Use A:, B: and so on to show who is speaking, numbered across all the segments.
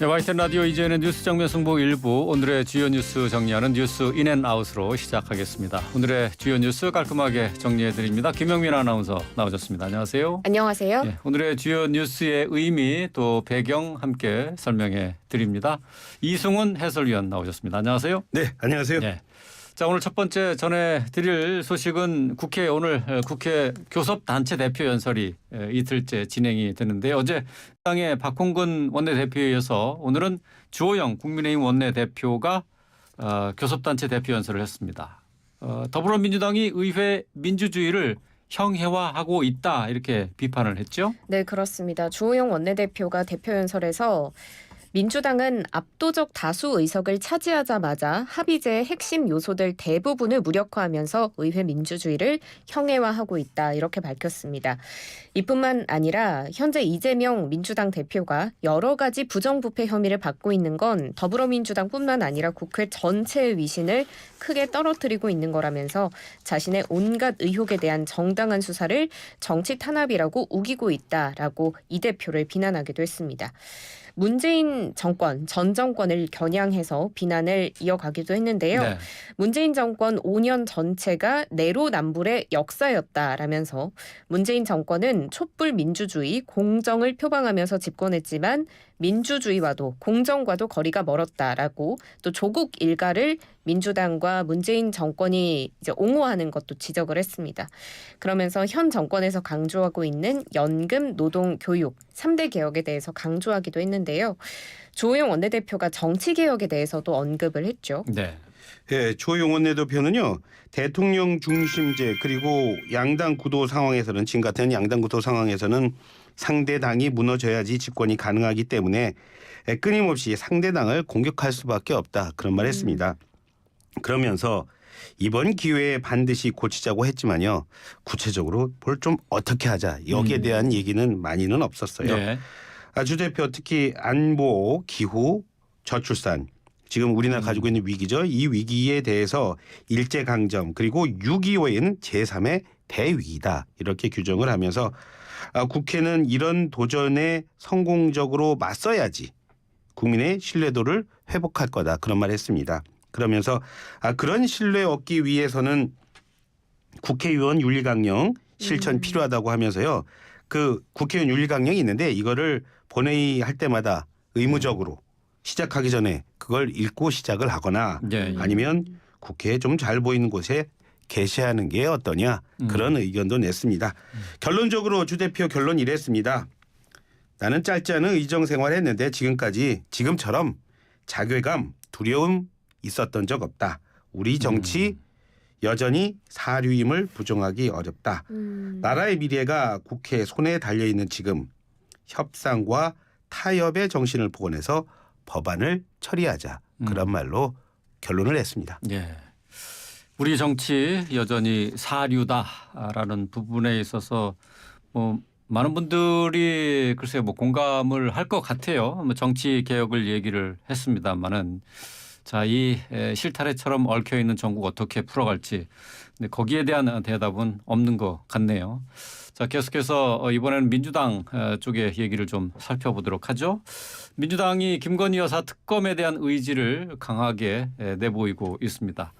A: 네, YTN 라디오 이제는 뉴스 정면 승부 일부 오늘의 주요 뉴스 정리하는 뉴스 인앤아웃으로 시작하겠습니다. 오늘의 주요 뉴스 깔끔하게 정리해드립니다. 김영민 아나운서 나오셨습니다. 안녕하세요.
B: 안녕하세요.
A: 네, 오늘의 주요 뉴스의 의미 또 배경 함께 설명해 드립니다. 이승훈 해설위원 나오셨습니다. 안녕하세요.
C: 네, 안녕하세요.
A: 네. 자, 오늘 첫 번째 전해드릴 소식은 오늘 국회 교섭단체 대표 연설이 이틀째 진행이 되는데 어제 당의 박홍근 원내대표에 이어서 오늘은 주호영 국민의힘 원내대표가 교섭단체 대표 연설을 했습니다. 더불어민주당이 의회 민주주의를 형해화하고 있다 이렇게 비판을 했죠.
B: 네, 그렇습니다. 주호영 원내대표가 대표 연설에서 민주당은 압도적 다수 의석을 차지하자마자 합의제의 핵심 요소들 대부분을 무력화하면서 의회 민주주의를 형해화하고 있다 이렇게 밝혔습니다. 이뿐만 아니라 현재 이재명 민주당 대표가 여러 가지 부정부패 혐의를 받고 있는 건 더불어민주당뿐만 아니라 국회 전체의 위신을 크게 떨어뜨리고 있는 거라면서 자신의 온갖 의혹에 대한 정당한 수사를 정치 탄압이라고 우기고 있다라고 이 대표를 비난하기도 했습니다. 문재인 정권, 전 정권을 겨냥해서 비난을 이어가기도 했는데요.
A: 네.
B: 문재인 정권 5년 전체가 내로남불의 역사였다라면서 문재인 정권은 촛불 민주주의, 공정을 표방하면서 집권했지만 민주주의와도 공정과도 거리가 멀었다라고 또 조국 일가를 민주당과 문재인 정권이 이제 옹호하는 것도 지적을 했습니다. 그러면서 현 정권에서 강조하고 있는 연금, 노동, 교육 3대 개혁에 대해서 강조하기도 했는데요. 주호영 원내대표가 정치개혁에 대해서도 언급을 했죠.
A: 네.
C: 네, 주호영 원내대표는요. 대통령 중심제 그리고 양당 구도 상황에서는 지금 같은 양당 구도 상황에서는 상대 당이 무너져야지 집권이 가능하기 때문에 끊임없이 상대 당을 공격할 수밖에 없다. 그런 말 했습니다. 그러면서 이번 기회에 반드시 고치자고 했지만요. 구체적으로 뭘 좀 어떻게 하자. 여기에 대한 얘기는 많이는 없었어요.
A: 네.
C: 주 대표 특히 안보, 기후, 저출산 지금 우리나라 가지고 있는 위기죠. 이 위기에 대해서 일제강점 그리고 6.25인 제3의 대위기다 이렇게 규정을 하면서 국회는 이런 도전에 성공적으로 맞서야지 국민의 신뢰도를 회복할 거다 그런 말을 했습니다. 그러면서 그런 신뢰 얻기 위해서는 국회의원 윤리강령 실천 필요하다고 하면서요. 그 국회의원 윤리강령이 있는데 이거를 본회의 할 때마다 의무적으로 시작하기 전에 그걸 읽고 시작을 하거나
A: 예.
C: 아니면 국회에 좀 잘 보이는 곳에 게시하는 게 어떠냐 그런 의견도 냈습니다. 결론적으로 주 대표 결론 이랬습니다. 나는 짧지 않은 의정 생활했는데 지금처럼 자괴감, 두려움 있었던 적 없다. 우리 정치 여전히 사류임을 부정하기 어렵다. 나라의 미래가 국회 손에 달려있는 지금 협상과 타협의 정신을 복원해서 법안을 처리하자. 그런 말로 결론을 냈습니다.
A: 예. 우리 정치 여전히 사류다라는 부분에 있어서 많은 분들이 글쎄요 공감을 할 것 같아요. 정치 개혁을 얘기를 했습니다만은 자, 이 실타래처럼 얽혀 있는 전국 어떻게 풀어갈지 근데 거기에 대한 대답은 없는 것 같네요. 자, 계속해서 이번에는 민주당 쪽의 얘기를 좀 살펴보도록 하죠. 민주당이 김건희 여사 특검에 대한 의지를 강하게 내보이고 있습니다.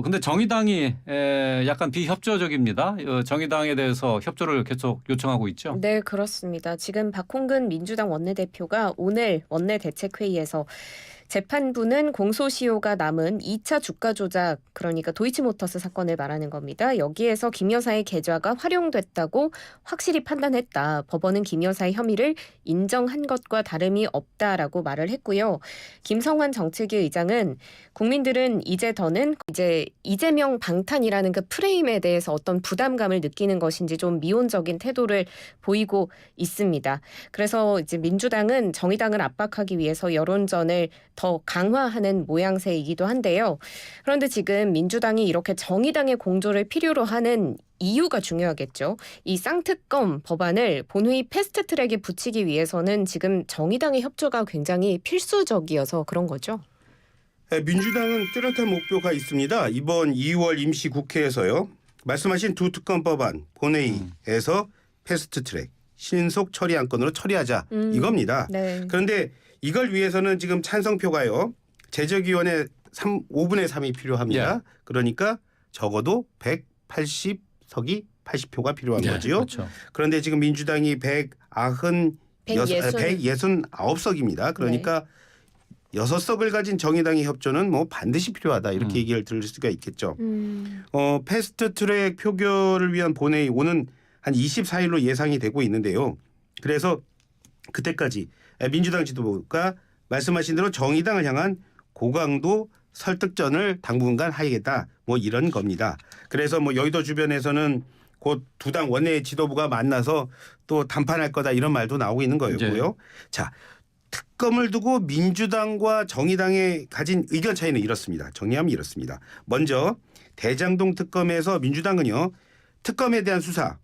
A: 근데 정의당이 약간 비협조적입니다. 정의당에 대해서 협조를 계속 요청하고 있죠.
B: 네, 그렇습니다. 지금 박홍근 민주당 원내대표가 오늘 원내대책회의에서 재판부는 공소시효가 남은 2차 주가 조작 그러니까 도이치모터스 사건을 말하는 겁니다. 여기에서 김 여사의 계좌가 활용됐다고 확실히 판단했다. 법원은 김 여사의 혐의를 인정한 것과 다름이 없다라고 말을 했고요. 김성환 정책위 의장은 국민들은 이제 이재명 방탄이라는 그 프레임에 대해서 어떤 부담감을 느끼는 것인지 좀 미온적인 태도를 보이고 있습니다. 그래서 이제 민주당은 정의당을 압박하기 위해서 여론전을 더 강화하는 모양새이기도 한데요. 그런데 지금 민주당이 이렇게 정의당의 공조를 필요로 하는 이유가 중요하겠죠. 이 쌍특검 법안을 본회의 패스트트랙에 붙이기 위해서는 지금 정의당의 협조가 굉장히 필수적이어서 그런 거죠.
C: 민주당은 뚜렷한 목표가 있습니다. 이번 2월 임시국회에서요. 말씀하신 두 특검 법안 본회의에서 패스트트랙 신속 처리 안건으로 처리하자 이겁니다.
B: 네.
C: 그런데 이걸 위해서는 지금 찬성표가요. 제적위원회 5분의 3이 필요합니다.
A: 예.
C: 그러니까 적어도 180석이 80표가 필요한
A: 예,
C: 거지요.
A: 그렇죠.
C: 그런데 지금 민주당이
B: 160.
C: 169석입니다. 그러니까 6석을 가진 정의당의 협조는 뭐 반드시 필요하다 이렇게 얘기를 들을 수가 있겠죠. 패스트트랙 표결을 위한 본회의 오는 한 24일로 예상이 되고 있는데요. 그래서 그때까지 민주당 지도부가 말씀하신 대로 정의당을 향한 고강도 설득전을 당분간 하겠다 뭐 이런 겁니다. 그래서 뭐 여의도 주변에서는 곧 두 당 원내 지도부가 만나서 또 담판할 거다 이런 말도 나오고 있는 거였고요. 자, 특검을 두고 민주당과 정의당의 가진 의견 차이는 이렇습니다. 정리하면 이렇습니다. 먼저 대장동 특검에서 민주당은요. 특검에 대한 수사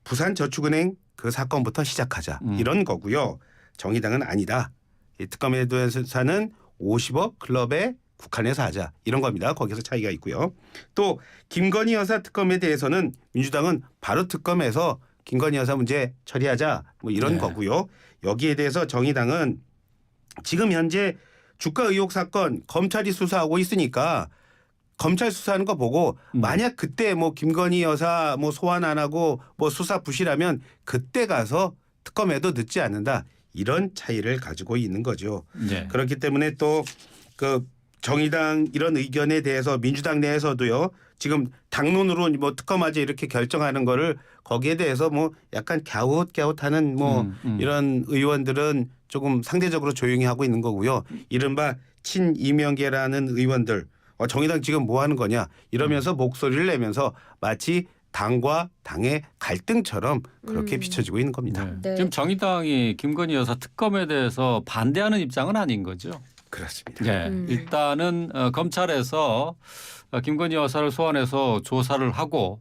C: 부산저축은행 그 사건부터 시작하자 이런 거고요. 정의당은 아니다. 이 특검에 대한 수사는 50억 클럽에 국한해서 하자 이런 겁니다. 거기서 차이가 있고요. 또 김건희 여사 특검에 대해서는 민주당은 바로 특검에서 김건희 여사 문제 처리하자 뭐 이런 거고요. 여기에 대해서 정의당은 지금 현재 주가 의혹 사건 검찰이 수사하고 있으니까 검찰 수사하는 거 보고 만약 그때 뭐 김건희 여사 뭐 소환 안 하고 뭐 수사 부실하면 그때 가서 특검에도 늦지 않는다. 이런 차이를 가지고 있는 거죠.
A: 네.
C: 그렇기 때문에 또 그 정의당 이런 의견에 대해서 민주당 내에서도요. 지금 당론으로 뭐 특검하자 이렇게 결정하는 거를 거기에 대해서 뭐 약간 갸웃갸웃하는 뭐 이런 의원들은 조금 상대적으로 조용히 하고 있는 거고요. 이른바 친이명계라는 의원들 정의당 지금 뭐 하는 거냐 이러면서 목소리를 내면서 마치 당과 당의 갈등처럼 그렇게 비춰지고 있는 겁니다.
A: 네.
B: 네.
A: 지금 정의당이 김건희 여사 특검에 대해서 반대하는 입장은 아닌 거죠.
C: 그렇습니다.
A: 네. 일단은 검찰에서 김건희 여사를 소환해서 조사를 하고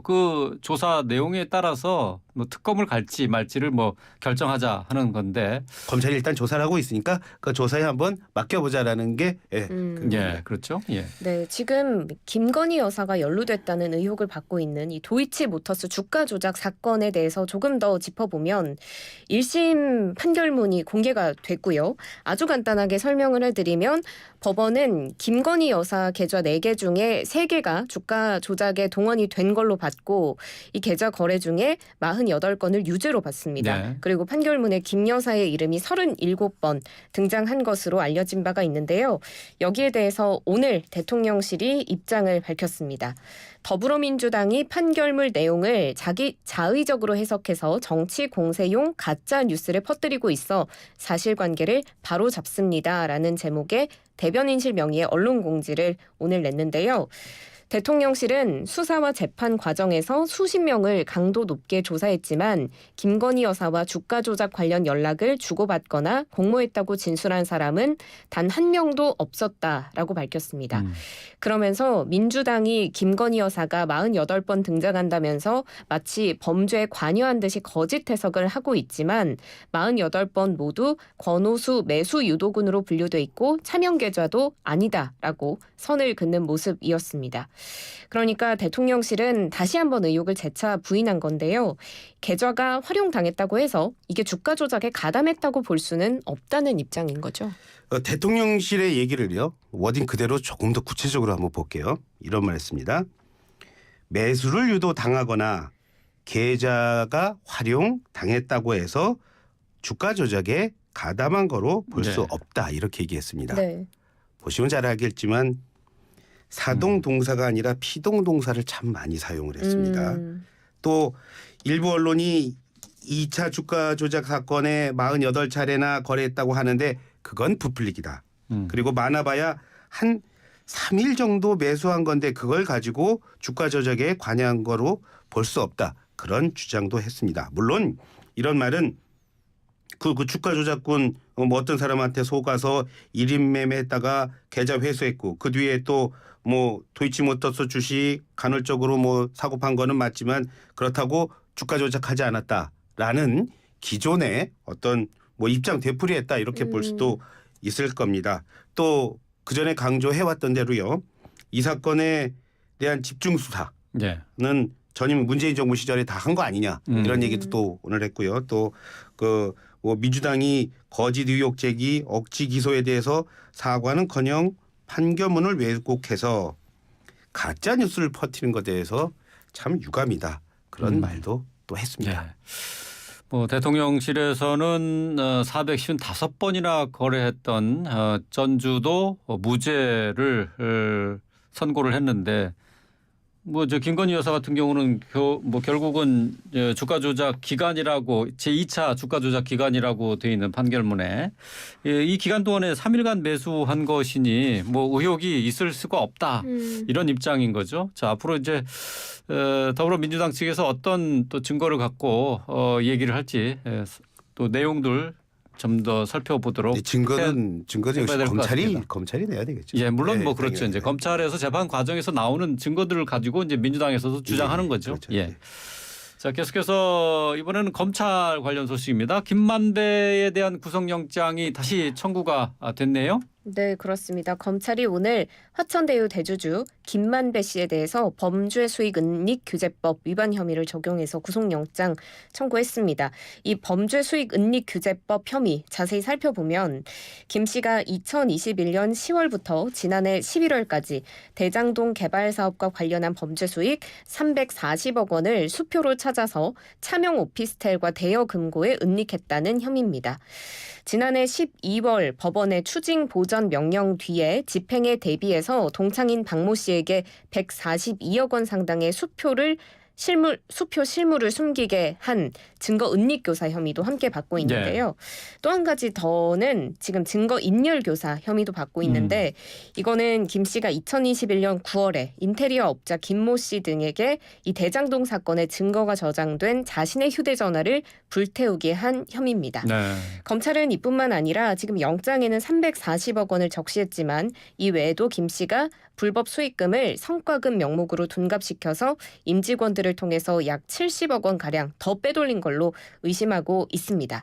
A: 그 조사 내용에 따라서 뭐 특검을 갈지 말지를 뭐 결정하자 하는 건데
C: 검찰이 일단 조사를 하고 있으니까 그 조사에 한번 맡겨보자라는 게
A: 예, 그렇죠. 예.
B: 네, 지금 김건희 여사가 연루됐다는 의혹을 받고 있는 이 도이치모터스 주가 조작 사건에 대해서 조금 더 짚어보면 1심 판결문이 공개가 됐고요. 아주 간단하게 설명을 해드리면 법원은 김건희 여사 계좌 4개 중에 3개가 주가 조작에 동원이 된 걸로 봤고 이 계좌 거래 중에 48건을 유죄로 봤습니다.
A: 네.
B: 그리고 판결문에 김 여사의 이름이 37번 등장한 것으로 알려진 바가 있는데요. 여기에 대해서 오늘 대통령실이 입장을 밝혔습니다. 더불어민주당이 판결문 내용을 자기 자의적으로 해석해서 정치 공세용 가짜 뉴스를 퍼뜨리고 있어 사실관계를 바로잡습니다라는 제목의 대변인실 명의의 언론 공지를 오늘 냈는데요. 대통령실은 수사와 재판 과정에서 수십 명을 강도 높게 조사했지만 김건희 여사와 주가 조작 관련 연락을 주고받거나 공모했다고 진술한 사람은 단 한 명도 없었다라고 밝혔습니다. 그러면서 민주당이 김건희 여사가 48번 등장한다면서 마치 범죄에 관여한 듯이 거짓 해석을 하고 있지만 48번 모두 권오수 매수 유도군으로 분류돼 있고 차명 계좌도 아니다라고 선을 긋는 모습이었습니다. 그러니까 대통령실은 다시 한번 의혹을 재차 부인한 건데요. 계좌가 활용당했다고 해서 이게 주가 조작에 가담했다고 볼 수는 없다는 입장인 거죠.
C: 대통령실의 얘기를요. 워딩 그대로 조금 더 구체적으로 한번 볼게요. 이런 말 했습니다. 매수를 유도당하거나 계좌가 활용당했다고 해서 주가 조작에 가담한 거로 볼 수 없다. 이렇게 얘기했습니다.
B: 네.
C: 보시면 잘 알겠지만 사동 동사가 아니라 피동 동사를 참 많이 사용을 했습니다. 또 일부 언론이 2차 주가 조작 사건에 48차례나 거래했다고 하는데 그건 부풀리기다. 그리고 많아봐야 한 3일 정도 매수한 건데 그걸 가지고 주가 조작에 관여한 거로 볼 수 없다. 그런 주장도 했습니다. 물론 이런 말은 그 주가 조작꾼 뭐 어떤 사람한테 속아서 1인 매매했다가 계좌 회수했고 그 뒤에 또 뭐 도이치모터스 주식 간헐적으로 뭐 사고 판 거는 맞지만 그렇다고 주가 조작하지 않았다라는 기존의 어떤 뭐 입장 되풀이했다 이렇게 볼 수도 있을 겁니다. 또 그전에 강조해왔던 대로요. 이 사건에 대한 집중 수사는 전임 문재인 정부 시절에 다 한 거 아니냐 이런 얘기도 또 오늘 했고요. 또 그 뭐 민주당이 거짓 의혹 제기, 억지 기소에 대해서 사과는커녕 판결문을 왜곡해서 가짜 뉴스를 퍼뜨리는 것에 대해서 참 유감이다. 그런 말도 또 했습니다.
A: 예. 뭐 대통령실에서는 455번이나 거래했던 전주도 무죄를 선고를 했는데 뭐 저 김건희 여사 같은 경우는 뭐 결국은 주가 조작 기간이라고 제2차 주가 조작 기간이라고 돼 있는 판결문에 이 기간 동안에 3일간 매수한 것이니 뭐 의혹이 있을 수가 없다 이런 입장인 거죠. 자 앞으로 이제 더불어민주당 측에서 어떤 또 증거를 갖고 얘기를 할지 또 내용들 좀 더 살펴보도록
C: 증거는
A: 해봐야 될 것 같습니다.
C: 검찰이 내야 되겠죠.
A: 예, 물론
C: 네,
A: 뭐 그렇죠.
C: 당연히.
A: 이제 검찰에서 재판 과정에서 나오는 증거들을 가지고 이제 민주당에서도 주장하는 거죠.
C: 그렇죠.
A: 예. 자, 계속해서 이번에는 검찰 관련 소식입니다. 김만배에 대한 구속영장이 다시 청구가 됐네요.
B: 네, 그렇습니다. 검찰이 오늘 화천대유 대주주 김만배 씨에 대해서 범죄수익은닉규제법 위반 혐의를 적용해서 구속영장 청구했습니다. 이 범죄수익은닉규제법 혐의 자세히 살펴보면 김 씨가 2021년 10월부터 지난해 11월까지 대장동 개발 사업과 관련한 범죄수익 340억 원을 수표로 찾아서 차명 오피스텔과 대여 금고에 은닉했다는 혐의입니다. 지난해 12월 법원의 추징 보전 명령 뒤에 집행에 대비해서 동창인 박모 씨에게 142억 원 상당의 수표 실물을 숨기게 한 증거 은닉 교사 혐의도 함께 받고 있는데요. 또 한 가지 더는 지금 증거 인멸 교사 혐의도 받고 있는데 이거는 김 씨가 2021년 9월에 인테리어 업자 김모 씨 등에게 이 대장동 사건의 증거가 저장된 자신의 휴대전화를 불태우게 한 혐의입니다.
A: 네.
B: 검찰은 이뿐만 아니라 지금 영장에는 340억 원을 적시했지만 이 외에도 김 씨가 불법 수익금을 성과금 명목으로 둔갑시켜서 임직원들을 통해서 약 70억 원 가량 더 빼돌린 걸로 의심하고 있습니다.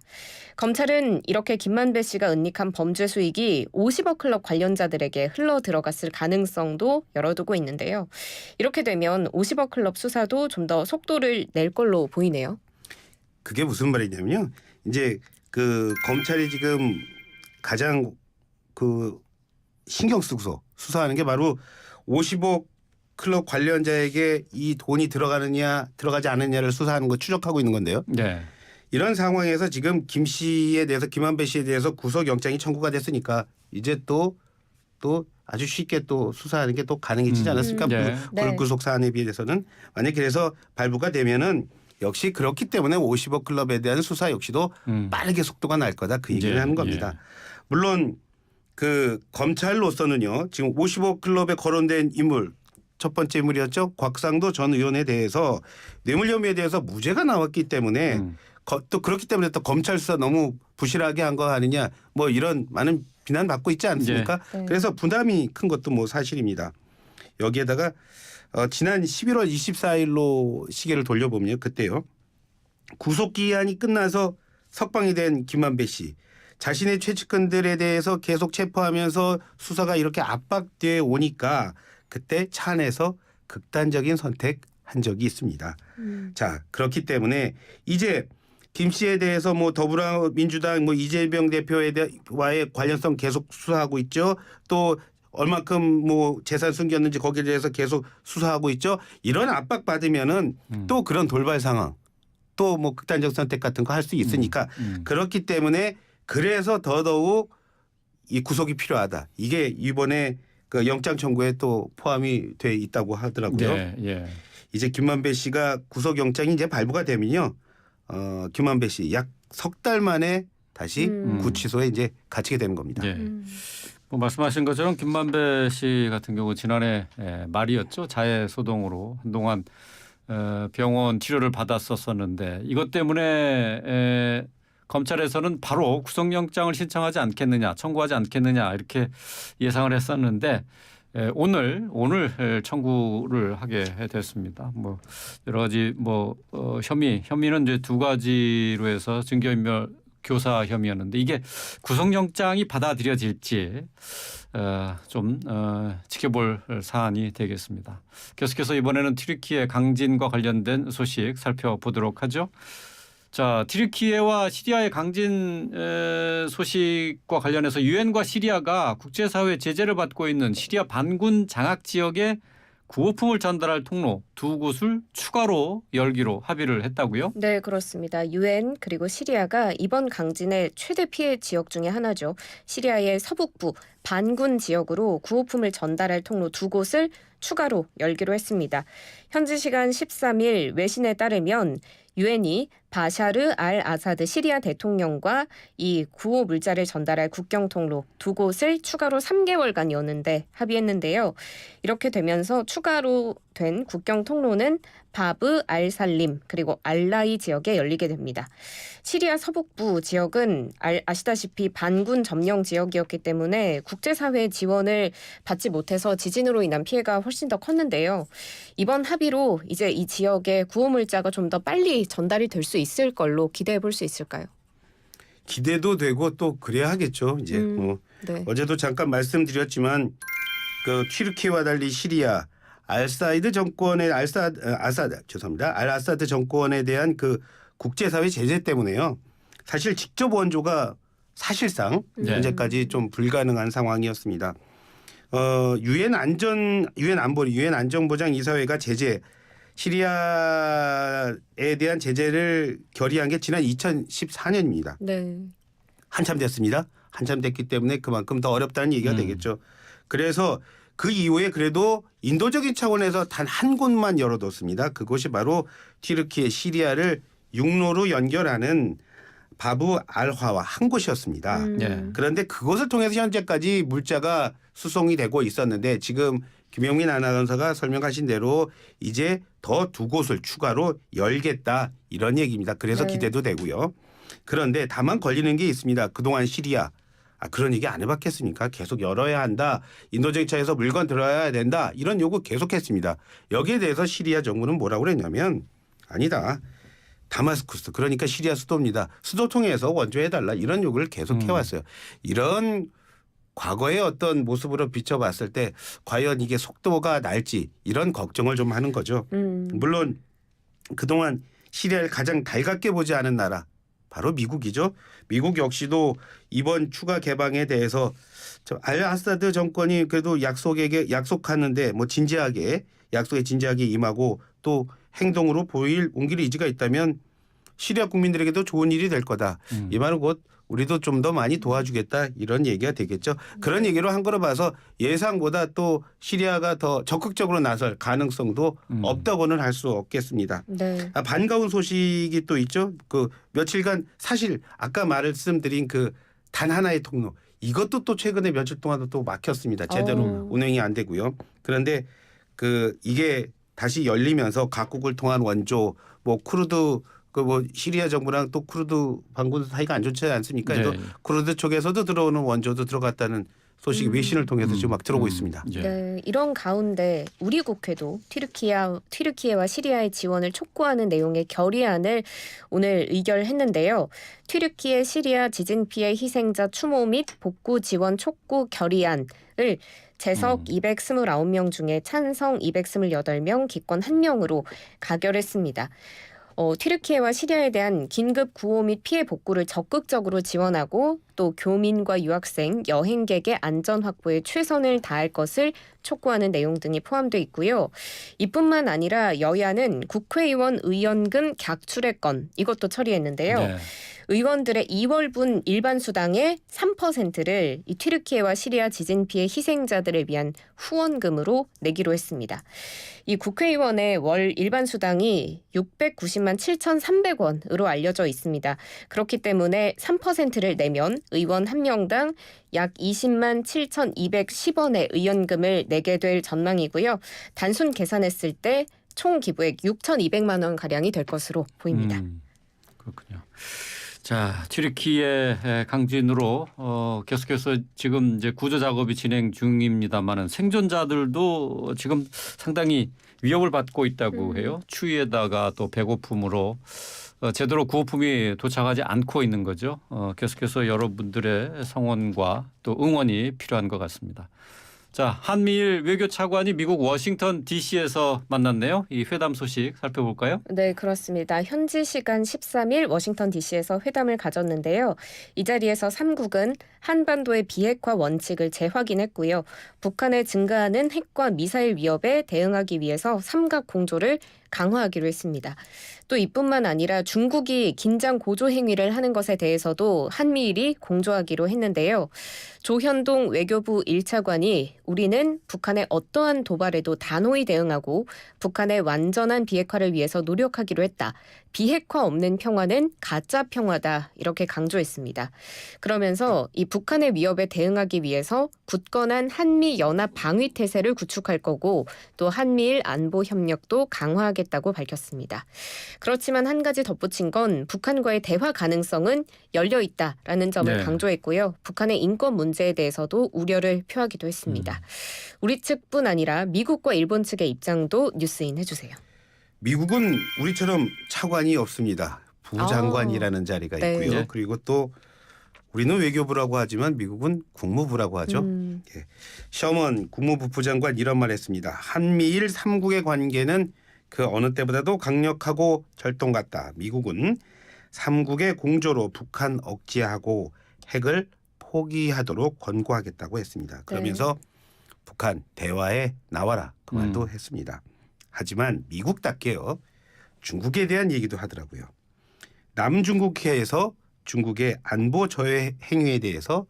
B: 검찰은 이렇게 김만배 씨가 은닉한 범죄 수익이 50억 클럽 관련자들에게 흘러 들어갔을 가능성도 열어두고 있는데요. 이렇게 되면 50억 클럽 수사도 좀 더 속도를 낼 걸로 보이네요.
C: 그게 무슨 말이냐면요. 이제 그 검찰이 지금 가장 그 신경 쓰고서 수사하는 게 바로 50억 클럽 관련자에게 이 돈이 들어가느냐 들어가지 않느냐를 수사하는 거 추적하고 있는 건데요.
A: 네.
C: 이런 상황에서 지금 김 씨에 대해서 김만배 씨에 대해서 구속영장이 청구가 됐으니까 이제 또 아주 쉽게 또 수사하는 게 또 가능해지지 않았습니까?
A: 네.
C: 불구속 사안에 비해서는 만약 그래서 발부가 되면은 역시 그렇기 때문에 50억 클럽에 대한 수사 역시도 빠르게 속도가 날 거다 그 얘기를 하는 겁니다. 물론 그 검찰로서는요 지금 50억 클럽에 거론된 인물 첫 번째 인물이었죠 곽상도 전 의원에 대해서 뇌물 혐의에 대해서 무죄가 나왔기 때문에 또 그렇기 때문에 또 검찰 수사 너무 부실하게 한 거 아니냐 뭐 이런 많은 비난 받고 있지 않습니까?
B: 네.
C: 그래서 부담이 큰 것도 뭐 사실입니다. 여기에다가 지난 11월 24일로 시계를 돌려보면 그때요. 구속기한이 끝나서 석방이 된 김만배 씨. 자신의 최측근들에 대해서 계속 체포하면서 수사가 이렇게 압박돼 오니까 그때 차 안에서 극단적인 선택한 적이 있습니다. 자 그렇기 때문에 이제 김 씨에 대해서 뭐 더불어민주당 뭐 이재명 대표와의 관련성 계속 수사하고 있죠. 또 얼마큼 뭐 재산 숨겼는지 거기에 대해서 계속 수사하고 있죠. 이런 압박 받으면은 또 그런 돌발 상황 또 뭐 극단적 선택 같은 거 할 수 있으니까 그렇기 때문에 그래서 더더욱 이 구속이 필요하다. 이게 이번에 그 영장 청구에 또 포함이 돼 있다고 하더라고요.
A: 네. 예.
C: 이제 김만배 씨가 구속 영장이 이제 발부가 되면요. 김만배 씨 약 석 달 만에 다시 구치소에 이제 갇히게 되는 겁니다.
A: 예. 뭐 말씀하신 것처럼 김만배 씨 같은 경우 지난해 말이었죠. 자해 소동으로 한동안 병원 치료를 받았었는데 이것 때문에 검찰에서는 바로 구속영장을 신청하지 않겠느냐, 청구하지 않겠느냐 이렇게 예상을 했었는데 오늘 청구를 하게 됐습니다. 뭐 여러 가지 뭐 혐의는 이제 두 가지로 해서 증거인멸 교사 혐의였는데 이게 구속영장이 받아들여질지 좀 지켜볼 사안이 되겠습니다. 계속해서 이번에는 튀르키예 강진과 관련된 소식 살펴보도록 하죠. 자, 튀르키예와 시리아의 강진 소식과 관련해서 유엔과 시리아가 국제사회 제재를 받고 있는 시리아 반군 장악 지역에 구호품을 전달할 통로 두 곳을 추가로 열기로 합의를 했다고요?
B: 네, 그렇습니다. 유엔 그리고 시리아가 이번 강진의 최대 피해 지역 중에 하나죠. 시리아의 서북부 반군 지역으로 구호품을 전달할 통로 두 곳을 추가로 열기로 했습니다. 현지 시간 13일 외신에 따르면 유엔이 바샤르 알 아사드 시리아 대통령과 이 구호 물자를 전달할 국경 통로 두 곳을 추가로 3개월간 여는데 합의했는데요. 이렇게 되면서 추가로 된 국경 통로는 바브 알 살림 그리고 알라이 지역에 열리게 됩니다. 시리아 서북부 지역은 아시다시피 반군 점령 지역이었기 때문에 국제사회의 지원을 받지 못해서 지진으로 인한 피해가 훨씬 더 컸는데요. 이번 합의로 이제 이 지역에 구호 물자가 좀 더 빨리 전달이 될 수 있을 걸로 기대해 볼 수 있을까요?
C: 기대도 되고 또 그래야 하겠죠. 이제
B: 네.
C: 어제도 잠깐 말씀드렸지만 그 튀르키예와 달리 시리아 알사이드 정권의 알 아사드 정권에 대한 그 국제사회 제재 때문에요. 사실 직접 원조가 사실상
A: 네.
C: 현재까지 좀 불가능한 상황이었습니다. 유엔 안전보장 이사회가 시리아에 대한 제재를 결의한 게 지난 2014년입니다.
B: 네.
C: 한참 됐습니다. 한참 됐기 때문에 그만큼 더 어렵다는 얘기가 되겠죠. 그래서 그 이후에 그래도 인도적인 차원에서 단 한 곳만 열어뒀습니다. 그곳이 바로 튀르키예 시리아를 육로로 연결하는 바브 알화와 한 곳이었습니다.
A: 네.
C: 그런데 그것을 통해서 현재까지 물자가 수송이 되고 있었는데 지금 김영민 아나운서가 설명하신 대로 이제 더 두 곳을 추가로 열겠다 이런 얘기입니다. 그래서
B: 네.
C: 기대도 되고요. 그런데 다만 걸리는 게 있습니다. 그동안 시리아 그런 얘기 안 해봤겠습니까? 계속 열어야 한다. 인도적 차에서 물건 들어야 된다. 이런 요구 계속했습니다. 여기에 대해서 시리아 정부는 뭐라고 그랬냐면 아니다. 다마스쿠스 그러니까 시리아 수도입니다. 수도 통해서 원조해달라 이런 요구를 계속 해왔어요. 이런 과거의 어떤 모습으로 비춰봤을 때 과연 이게 속도가 날지 이런 걱정을 좀 하는 거죠. 물론 그동안 시리아를 가장 달갑게 보지 않은 나라 바로 미국이죠. 미국 역시도 이번 추가 개방에 대해서 알 아사드 정권이 그래도 약속하는데 뭐 약속에 진지하게 임하고 또 행동으로 보일 온기를 의지가 있다면 시리아 국민들에게도 좋은 일이 될 거다. 이 말은 곧 우리도 좀 더 많이 도와주겠다 이런 얘기가 되겠죠. 그런 얘기로 한 거로 봐서 예상보다 또 시리아가 더 적극적으로 나설 가능성도 없다고는 할 수 없겠습니다.
B: 네.
C: 반가운 소식이 또 있죠. 그 며칠간 사실 아까 말씀드린 그 단 하나의 통로 이것도 또 최근에 며칠 동안 또 막혔습니다. 제대로 운행이 안 되고요. 그런데 그 이게 다시 열리면서 각국을 통한 원조 뭐 쿠르드 뭐 시리아 정부랑 또 쿠르드 반군 사이가 안 좋지 않습니까? 그래서
A: 네.
C: 쿠르드 쪽에서도 들어오는 원조도 들어갔다는 소식이 외신을 통해서 지금 막 들어오고 있습니다.
A: 예.
B: 네, 이런 가운데 우리 국회도 튀르키예와 시리아의 지원을 촉구하는 내용의 결의안을 오늘 의결했는데요. 튀르키예 시리아 지진 피해 희생자 추모 및 복구 지원 촉구 결의안을 재석 229명 중에 찬성 228명, 기권 1명으로 가결했습니다. 튀르키예와 시리아에 대한 긴급 구호 및 피해 복구를 적극적으로 지원하고 또 교민과 유학생, 여행객의 안전 확보에 최선을 다할 것을 촉구하는 내용 등이 포함되어 있고요. 이뿐만 아니라 여야는 국회의원 의원금 객출의 건 이것도 처리했는데요.
A: 네.
B: 의원들의 2월분 일반 수당의 3%를 이 튀르키예와 시리아 지진 피해 희생자들을 위한 후원금으로 내기로 했습니다. 이 국회의원의 월 일반 수당이 690만 7,300원으로 알려져 있습니다. 그렇기 때문에 3%를 내면 의원 한 명당 약 20만 7,210원의 의원금을 내게 될 전망이고요. 단순 계산했을 때 총 기부액 6,200만 원 가량이 될 것으로 보입니다.
A: 그렇군요. 자, 튀르키예 강진으로 계속해서 지금 이제 구조 작업이 진행 중입니다만은 생존자들도 지금 상당히 위협을 받고 있다고 해요. 추위에다가 또 배고픔으로 제대로 구호품이 도착하지 않고 있는 거죠. 계속해서 여러분들의 성원과 또 응원이 필요한 것 같습니다. 자, 한미일 외교 차관이 미국 워싱턴 DC에서 만났네요. 이 회담 소식 살펴볼까요?
B: 네, 그렇습니다. 현지 시간 13일 워싱턴 DC에서 회담을 가졌는데요. 이 자리에서 3국은 한반도의 비핵화 원칙을 재확인했고요. 북한의 증가하는 핵과 미사일 위협에 대응하기 위해서 삼각 공조를 강화하기로 했습니다. 또 이뿐만 아니라 중국이 긴장 고조 행위를 하는 것에 대해서도 한미일이 공조하기로 했는데요. 조현동 외교부 1차관이 우리는 북한의 어떠한 도발에도 단호히 대응하고 북한의 완전한 비핵화를 위해서 노력하기로 했다. 비핵화 없는 평화는 가짜 평화다. 이렇게 강조했습니다. 그러면서 이 북한의 위협에 대응하기 위해서 굳건한 한미 연합 방위 태세를 구축할 거고 또 한미일 안보 협력도 강화하겠다고 밝혔습니다. 그렇지만 한 가지 덧붙인 건 북한과의 대화 가능성은 열려 있다라는 점을
A: 네.
B: 강조했고요. 북한의 인권 문제에 대해서도 우려를 표하기도 했습니다. 우리 측뿐 아니라 미국과 일본 측의 입장도 뉴스인 해주세요.
C: 미국은 우리처럼 차관이 없습니다. 부장관이라는 자리가
B: 네.
C: 있고요.
A: 네.
C: 그리고 또 우리는 외교부라고 하지만 미국은 국무부라고 하죠. 셔먼 국무부 부장관 이런 말 했습니다. 한미일 3국의 관계는 그 어느 때보다도 강력하고 절동 같다. 미국은 3국의 공조로 북한 억제하고 핵을 포기하도록 권고하겠다고 했습니다. 그러면서 북한 대화에 나와라 그 말도 했습니다. 하지만 미국답게요. 중국에 대한 얘기도 하더라고요. 남중국해에서 중국의 안보 저해 행위에 대해서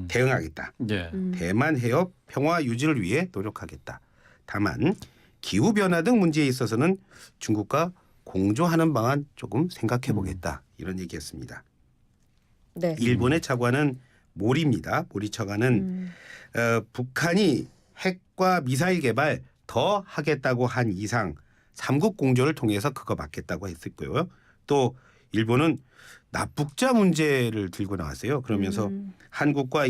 C: 대응하겠다.
A: 예.
C: 대만 해협 평화 유지를 위해 노력하겠다. 다만 기후변화 등 문제에 있어서는 중국과 공조하는 방안 조금 생각해 보겠다. 이런 얘기했습니다.
B: 네.
C: 일본의 차관은 모리입니다. 모리 차관은 북한이 핵과 미사일 개발 더 하겠다고 한 이상 3국 공조를 통해서 그거 막겠다고 했었고요. 또 일본은 납북자 문제를 들고 나왔어요. 그러면서 한국과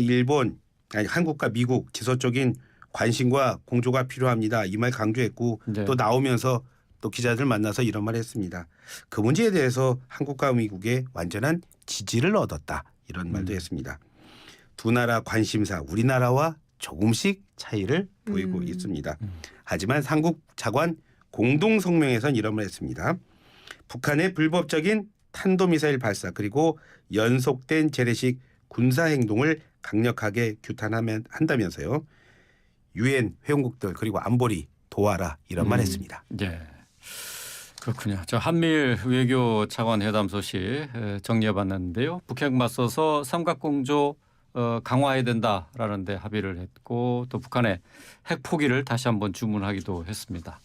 C: 미국 지속적인 관심과 공조가 필요합니다. 이 말 강조했고
A: 네.
C: 또 나오면서 또 기자들 만나서 이런 말 했습니다. 그 문제에 대해서 한국과 미국의 완전한 지지를 얻었다. 이런 말도 했습니다. 두 나라 관심사 우리나라와 조금씩 차이를 보이고 있습니다. 하지만 삼국 차관 공동 성명에선 이런 말 했습니다. 북한의 불법적인 탄도미사일 발사 그리고 연속된 재래식 군사행동을 강력하게 규탄한다면서요. 유엔 회원국들 그리고 안보리 도와라 이런 말 했습니다.
A: 예. 그렇군요. 저 한미일 외교 차관 회담 소식 정리해봤는데요. 북핵 맞서서 삼각공조 강화해야 된다라는 데 합의를 했고 또 북한의 핵 포기를 다시 한번 주문하기도 했습니다.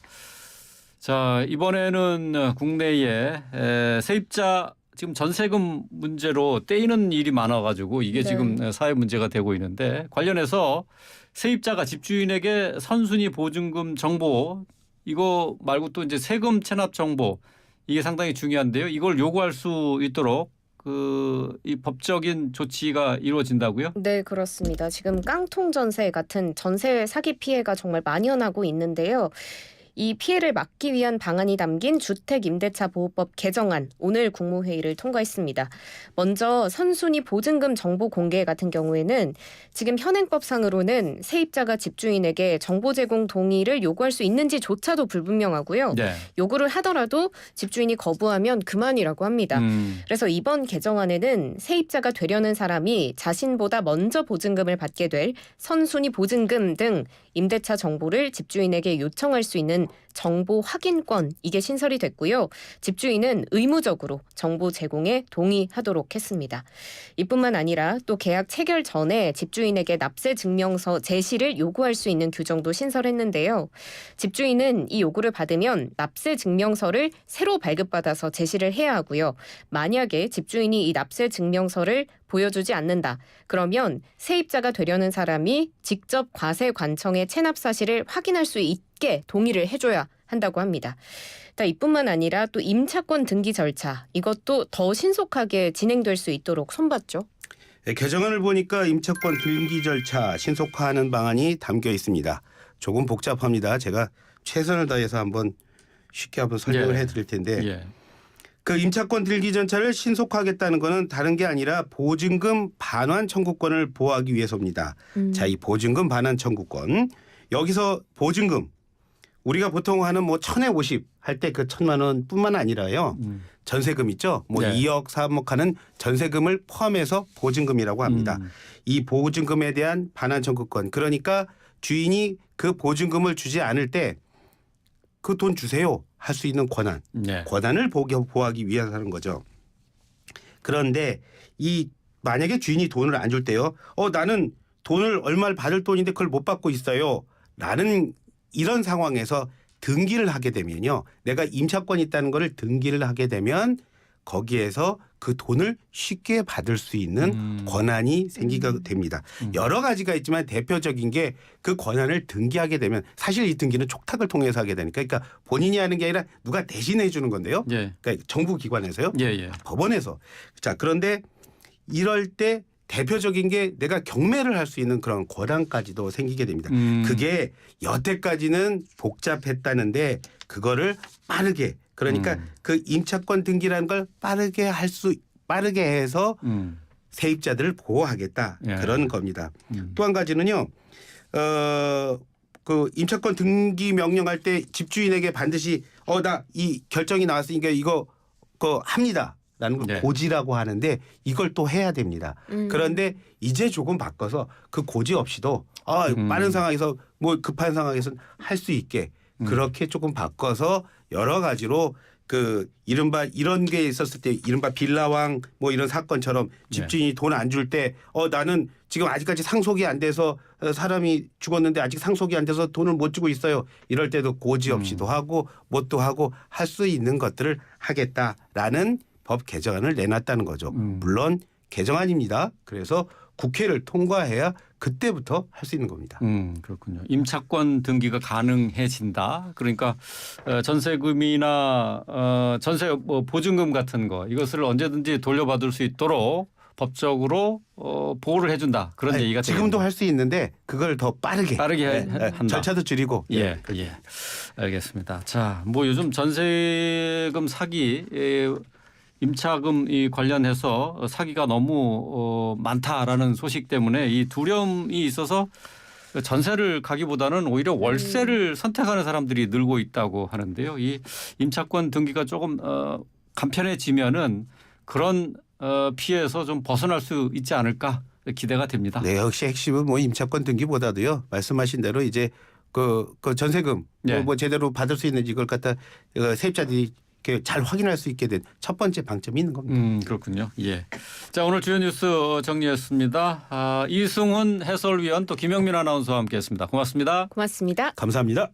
A: 자, 이번에는 국내에 세입자 지금 전세금 문제로 떼이는 일이 많아가지고 이게
B: 네.
A: 지금 사회 문제가 되고 있는데 관련해서 세입자가 집주인에게 선순위 보증금 정보 이거 말고 또 이제 세금 체납 정보 이게 상당히 중요한데요. 이걸 요구할 수 있도록 이 법적인 조치가 이루어진다고요?
B: 네, 그렇습니다. 지금 깡통 전세 같은 전세 사기 피해가 정말 만연하고 있는데요. 이 피해를 막기 위한 방안이 담긴 주택임대차보호법 개정안 오늘 국무회의를 통과했습니다. 먼저 선순위 보증금 정보 공개 같은 경우에는 지금 현행법상으로는 세입자가 집주인에게 정보 제공 동의를 요구할 수 있는지조차도 불분명하고요.
A: 네.
B: 요구를 하더라도 집주인이 거부하면 그만이라고 합니다. 그래서 이번 개정안에는 세입자가 되려는 사람이 자신보다 먼저 보증금을 받게 될 선순위 보증금 등 임대차 정보를 집주인에게 요청할 수 있는 정보 확인권 이게 신설이 됐고요. 집주인은 의무적으로 정보 제공에 동의하도록 했습니다. 이뿐만 아니라 또 계약 체결 전에 집주인에게 납세 증명서 제시를 요구할 수 있는 규정도 신설했는데요. 집주인은 이 요구를 받으면 납세 증명서를 새로 발급받아서 제시를 해야 하고요. 만약에 집주인이 이 납세 증명서를 보여주지 않는다. 그러면 세입자가 되려는 사람이 직접 과세관청의 체납 사실을 확인할 수 있게 동의를 해줘야 한다고 합니다. 이뿐만 아니라 또 임차권 등기 절차 이것도 더 신속하게 진행될 수 있도록 손봤죠.
C: 네, 개정안을 보니까 임차권 등기 절차 신속화하는 방안이 담겨 있습니다. 조금 복잡합니다. 제가 최선을 다해서 한번 쉽게 한번 설명을 해드릴 텐데 그 임차권 들기 전차를 신속화하겠다는 것은 다른 게 아니라 보증금 반환 청구권을 보호하기 위해서입니다. 자, 이 보증금 반환 청구권 여기서 보증금 우리가 보통 하는 뭐 1,000에 50 할 때 그 1,000만 원뿐만 아니라요. 전세금 있죠. 뭐
A: 네.
C: 2억 3억 하는 전세금을 포함해서 보증금이라고 합니다. 이 보증금에 대한 반환 청구권 그러니까 주인이 그 보증금을 주지 않을 때 그 돈 주세요 할 수 있는 권한.
A: 네.
C: 권한을 보호하기 위해서 하는 거죠. 그런데 이 만약에 주인이 돈을 안 줄 때요. 나는 돈을 얼마를 받을 돈인데 그걸 못 받고 있어요. 라는 이런 상황에서 등기를 하게 되면요. 내가 임차권이 있다는 거를 등기를 하게 되면 거기에서 그 돈을 쉽게 받을 수 있는 권한이 생기게 됩니다. 여러 가지가 있지만 대표적인 게 그 권한을 등기하게 되면 사실 이 등기는 촉탁을 통해서 하게 되니까 그러니까 본인이 하는 게 아니라 누가 대신해 주는 건데요.
A: 예.
C: 그러니까 정부 기관에서요.
A: 예, 예.
C: 법원에서. 자, 그런데 이럴 때 대표적인 게 내가 경매를 할 수 있는 그런 권한까지도 생기게 됩니다. 그게 여태까지는 복잡했다는데 그거를 빠르게 그러니까 그 임차권 등기라는 걸 빠르게 해서 세입자들을 보호하겠다
A: 예.
C: 그런 겁니다. 또 한 가지는요. 그 임차권 등기 명령할 때 집주인에게 반드시 나 이 결정이 나왔으니까 이거 합니다. 라는 걸
A: 네.
C: 고지라고 하는데 이걸 또 해야 됩니다. 그런데 이제 조금 바꿔서 그 고지 없이도 빠른 상황에서 뭐 급한 상황에서는 할 수 있게 그렇게 조금 바꿔서 여러 가지로 그 이른바 이런 게 있었을 때 이른바 빌라왕 뭐 이런 사건처럼 집주인이 돈 안 줄 때 나는 지금 아직까지 상속이 안 돼서 사람이 죽었는데 아직 상속이 안 돼서 돈을 못 주고 있어요. 이럴 때도 고지 없이도 하고 뭣도 하고 할 수 있는 것들을 하겠다라는 법 개정안을 내놨다는 거죠. 물론 개정안입니다. 그래서 국회를 통과해야 그때부터 할 수 있는 겁니다.
A: 그렇군요. 임차권 등기가 가능해진다. 그러니까 전세금이나 전세 뭐 보증금 같은 거 이것을 언제든지 돌려받을 수 있도록 법적으로 보호를 해준다. 그런 얘기가
C: 지금도 할 수 있는데 그걸 더 빠르게
A: 한다.
C: 절차도 줄이고.
A: 예. 알겠습니다. 자, 뭐 요즘 전세금 사기 임차금 관련해서 사기가 너무 많다라는 소식 때문에 이 두려움이 있어서 전세를 가기보다는 오히려 월세를 선택하는 사람들이 늘고 있다고 하는데요. 이 임차권 등기가 조금 간편해지면은 그런 피해에서 좀 벗어날 수 있지 않을까 기대가 됩니다.
C: 네, 역시 핵심은 뭐 임차권 등기보다도요. 말씀하신 대로 이제 그 전세금
A: 네.
C: 뭐 제대로 받을 수 있는지 이걸 갖다 세입자들이 이렇게 잘 확인할 수 있게 된 첫 번째 방점이 있는 겁니다.
A: 그렇군요. 예. 자, 오늘 주요 뉴스 정리했습니다. 이승훈 해설위원 또 김영민 아나운서와 함께했습니다. 고맙습니다.
B: 고맙습니다.
C: 감사합니다.